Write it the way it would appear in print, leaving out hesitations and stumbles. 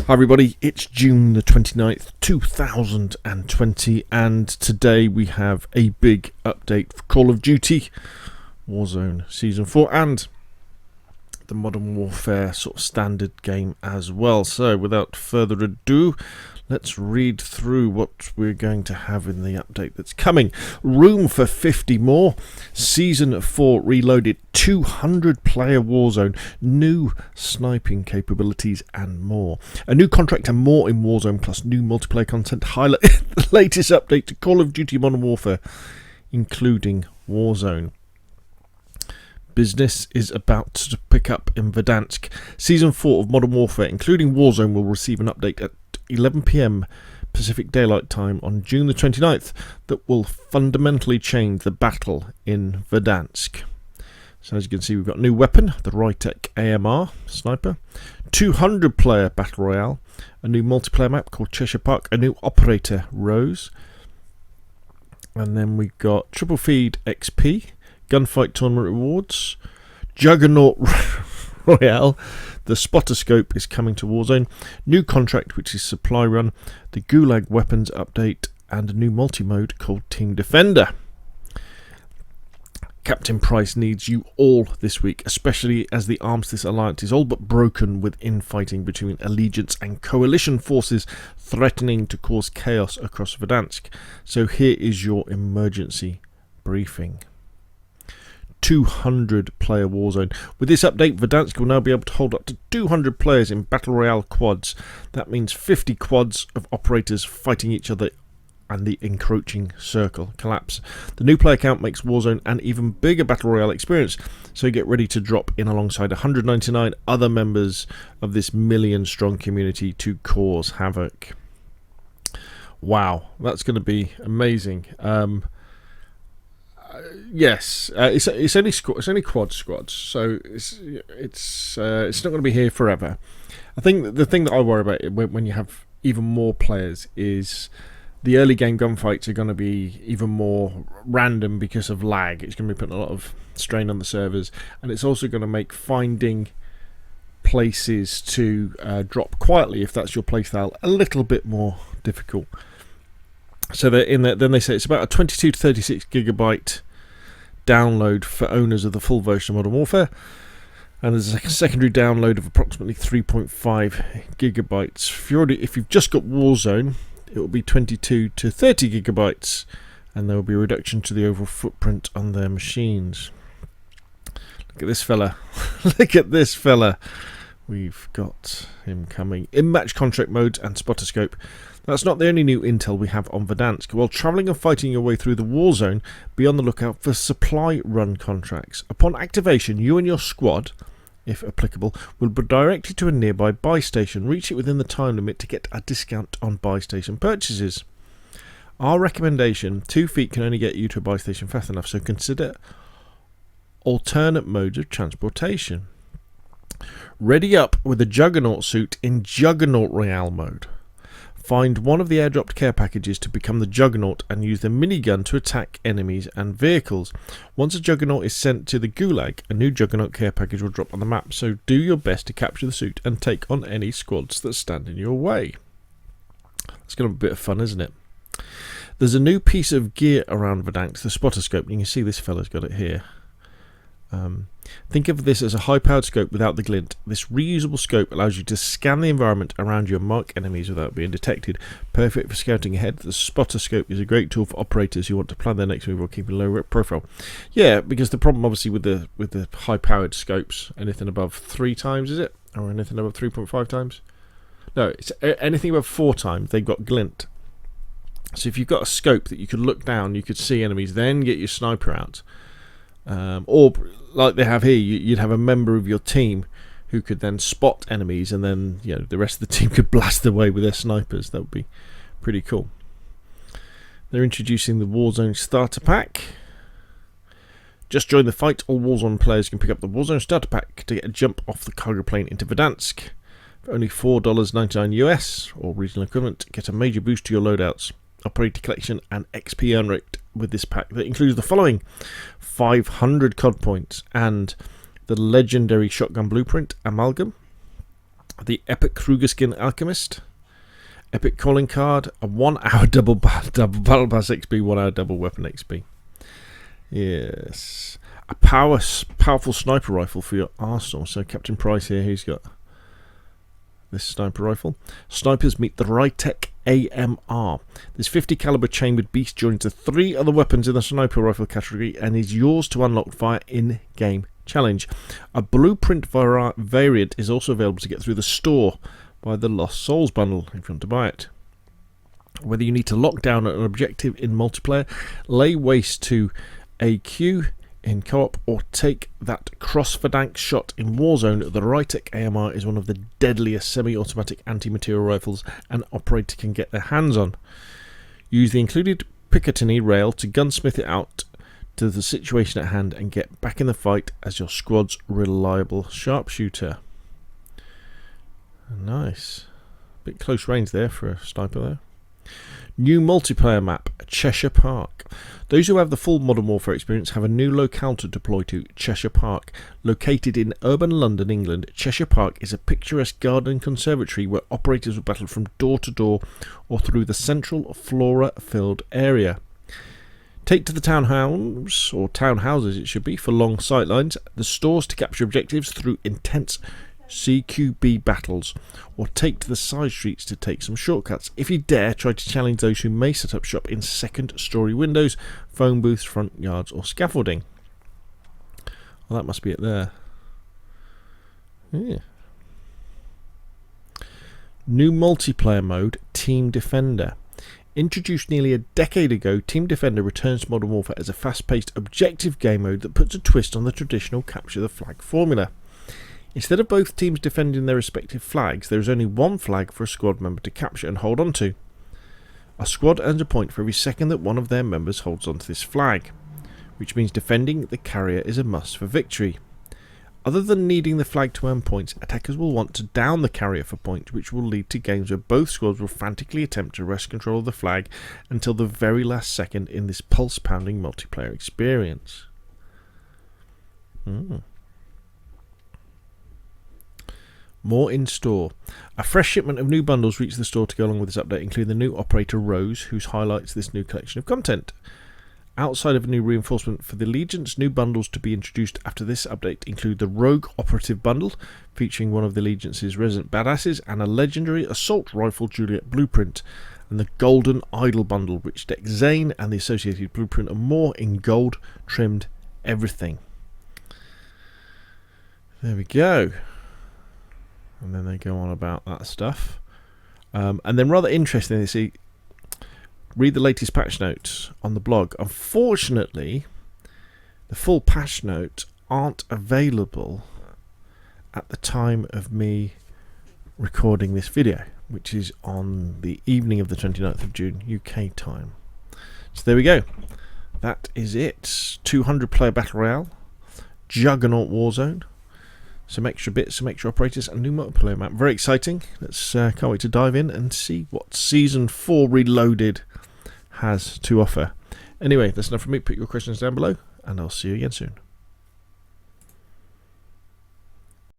Hi everybody, it's June the 29th, 2020, and today we have a big update for Call of Duty Warzone Season 4 and the Modern Warfare sort of standard game as well. So without further ado, let's read through what we're going to have in the update that's coming. Room for 50 more. Season 4 reloaded, 200 player Warzone, new sniping capabilities and more. A new contract and more in Warzone, plus new multiplayer content. Highlight the latest update to Call of Duty Modern Warfare, including Warzone. Business is about to pick up in Verdansk. Season 4 of Modern Warfare, including Warzone, will receive an update at 11 PM Pacific Daylight Time on June the 29th that will fundamentally change the battle in Verdansk. So as you can see, we've got a new weapon, the Tech AMR sniper, 200 player Battle Royale, a new multiplayer map called Cheshire Park, a new operator Rose, and then we got triple feed XP, gunfight tournament rewards, Juggernaut Royale, the spotter scope is coming to Warzone, new contract which is supply run, the Gulag weapons update, and a new multi-mode called Team Defender. Captain Price needs you all this week, especially as the Armistice Alliance is all but broken with infighting between Allegiance and Coalition forces threatening to cause chaos across Verdansk. So here is your emergency briefing. 200 player Warzone. With this update, Verdansk will now be able to hold up to 200 players in Battle Royale quads. That means 50 quads of operators fighting each other and the encroaching circle collapse. The new player count makes Warzone an even bigger Battle Royale experience, so get ready to drop in alongside 199 other members of this million-strong community to cause havoc. Wow, that's going to be amazing. Yes, it's only quad squads, so it's not going to be here forever. I think the thing that I worry about when you have even more players is the early game gunfights are going to be even more random because of lag. It's going to be putting a lot of strain on the servers, and it's also going to make finding places to drop quietly, if that's your playstyle, a little bit more difficult. So then they say it's about a 22 to 36 gigabyte download for owners of the full version of Modern Warfare, and there's a secondary download of approximately 3.5 gigabytes. If you've just got Warzone, it will be 22 to 30 gigabytes, and there will be a reduction to the overall footprint on their machines. Look at this fella. Look at this fella. We've got him coming. In-match contract modes and spotter scope. That's not the only new intel we have on Verdansk. While travelling and fighting your way through the war zone, be on the lookout for supply run contracts. Upon activation, you and your squad, if applicable, will be directed to a nearby buy station. Reach it within the time limit to get a discount on buy station purchases. Our recommendation, 2 feet can only get you to a buy station fast enough, so consider alternate modes of transportation. Ready up with a Juggernaut suit in Juggernaut Royale mode. Find one of the airdropped care packages to become the Juggernaut and use the minigun to attack enemies and vehicles. Once a Juggernaut is sent to the Gulag, a new Juggernaut care package will drop on the map, so do your best to capture the suit and take on any squads that stand in your way. It's going to be a bit of fun, isn't it? There's a new piece of gear around Verdansk, the spotter scope. You can see this fella's got it here. Think of this as a high-powered scope without the glint. This reusable scope allows you to scan the environment around you and mark enemies without being detected. Perfect for scouting ahead. The spotter scope is a great tool for operators who want to plan their next move while keeping a low profile. Yeah, because the problem obviously with the high-powered scopes, anything above 3 times, is it? Or anything above 3.5 times? No, it's anything above 4 times, they've got glint. So if you've got a scope that you could look down, you could see enemies, then get your sniper out. Or like they have here, you'd have a member of your team who could then spot enemies, and then the rest of the team could blast away with their snipers. That would be pretty cool. They're introducing the Warzone starter pack. Just join the fight. All Warzone players can pick up the Warzone starter pack to get a jump off the cargo plane into Verdansk. For only $4.99 US or regional equivalent, get a major boost to your loadouts, operator collection and XP earn rate with this pack that includes the following: 500 COD points and the legendary shotgun blueprint amalgam, the Epic Kruger Skin Alchemist, Epic Calling Card, a 1 hour double Battle Pass XP, 1 hour double Weapon XP. Yes. A powerful sniper rifle for your arsenal. So Captain Price here, he's got this sniper rifle. Snipers meet the Tech AMR. This 50 caliber chambered beast joins the 3 other weapons in the sniper rifle category and is yours to unlock via in-game challenge. A blueprint variant is also available to get through the store by the Lost Souls bundle if you want to buy it. Whether you need to lock down an objective in multiplayer, lay waste to AQ in co-op, or take that cross-verdank shot in Warzone, the Tech AMR is one of the deadliest semi-automatic anti-material rifles an operator can get their hands on. Use the included Picatinny rail to gunsmith it out to the situation at hand and get back in the fight as your squad's reliable sharpshooter. Nice. Bit close range there for a sniper there. New multiplayer map, Cheshire Park. Those who have the full Modern Warfare experience have a new locale to deploy to, Cheshire Park. Located in urban London, England, Cheshire Park is a picturesque garden conservatory where operators will battle from door to door or through the central flora-filled area. Take to the townhouse, or townhouses it should be, for long sightlines, the stores to capture objectives through intense CQB battles, or take to the side streets to take some shortcuts. If you dare, try to challenge those who may set up shop in second story windows, phone booths, front yards or scaffolding. Well, that must be it there. Yeah. New multiplayer mode, Team Defender. Introduced nearly a decade ago, Team Defender returns to Modern Warfare as a fast-paced objective game mode that puts a twist on the traditional capture the flag formula. Instead of both teams defending their respective flags, there is only one flag for a squad member to capture and hold on to. A squad earns a point for every second that one of their members holds onto this flag, which means defending the carrier is a must for victory. Other than needing the flag to earn points, attackers will want to down the carrier for points, which will lead to games where both squads will frantically attempt to wrest control of the flag until the very last second in this pulse-pounding multiplayer experience. More in store. A fresh shipment of new bundles reached the store to go along with this update, including the new operator Rose, whose highlights this new collection of content. Outside of a new reinforcement for the Allegiance, new bundles to be introduced after this update include the Rogue Operative Bundle, featuring one of the Allegiance's resident badasses, and a legendary Assault Rifle Juliet Blueprint, and the Golden Idol Bundle, which decks Zane and the associated blueprint and more in gold trimmed everything. There we go. And then they go on about that stuff. And then rather interestingly, see, read the latest patch notes on the blog. Unfortunately, the full patch notes aren't available at the time of me recording this video, which is on the evening of the 29th of June, UK time. So there we go. That is it. 200 player Battle Royale, Juggernaut Warzone, some extra bits, some extra operators, and new multiplayer map. Very exciting. Let's can't wait to dive in and see what Season 4 Reloaded has to offer. Anyway, that's enough from me. Put your questions down below, and I'll see you again soon.